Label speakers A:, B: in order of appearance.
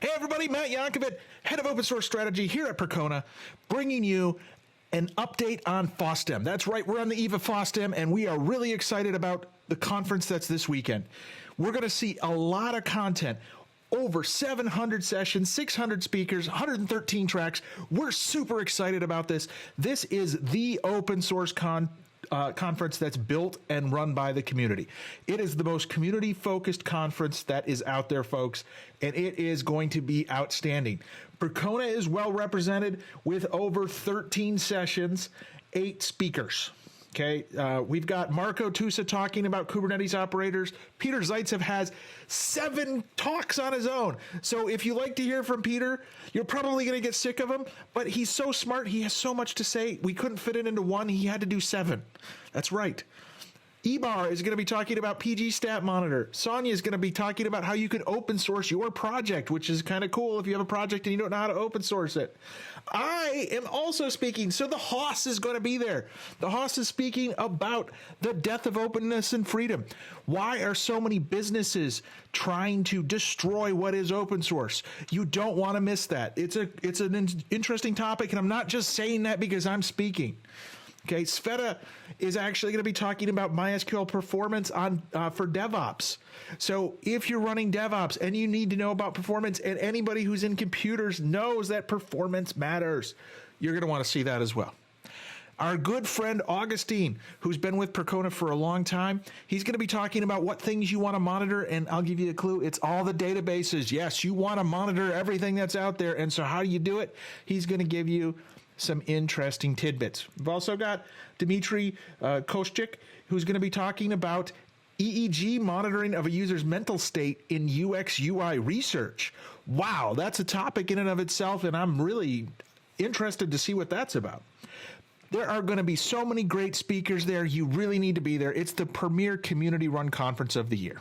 A: Hey everybody, Matt Yankovic, head of open source strategy here at Percona, bringing you an update on FOSDEM. That's right, we're on the eve of FOSDEM, and we are really excited about the conference that's this weekend. We're going to see a lot of content, over 700 sessions, 600 speakers, 113 tracks. We're super excited about this. This is the open source conference that's built and run by the community. It is the most community-focused conference that is out there, folks, and it is going to be outstanding. Percona is well represented with over 13 sessions, 8 speakers. Okay, we've got Marco Tusa talking about Kubernetes operators. Peter Zaitsev has 7 talks on his own. So if you like to hear from Peter, you're probably going to get sick of him, but he's so smart. He has so much to say. We couldn't fit it into one. He had to do 7. That's right. Ibrar is going to be talking about PG Stat Monitor. Sonia is going to be talking about how you can open source your project, which is kind of cool if you have a project and you don't know how to open source it. I am also speaking, so the HOSS is going to be there. The HOSS is speaking about the death of openness and freedom. Why are so many businesses trying to destroy what is open source? You don't want to miss that. It's an interesting topic, and I'm not just saying that because I'm speaking. Okay, Sveta is actually going to be talking about MySQL performance for DevOps. So if you're running DevOps and you need to know about performance, and anybody who's in computers knows that performance matters, you're going to want to see that as well. Our good friend Augustine, who's been with Percona for a long time, he's going to be talking about what things you want to monitor, and I'll give you a clue. It's all the databases. Yes, you want to monitor everything that's out there, and so how do you do it? He's going to give you some interesting tidbits. We've also got Dmitry Koschik, who's going to be talking about EEG monitoring of a user's mental state in UX UI research. Wow, that's a topic in and of itself, and I'm really interested to see what that's about. There are going to be so many great speakers there. You really need to be there. It's the premier community-run conference of the year.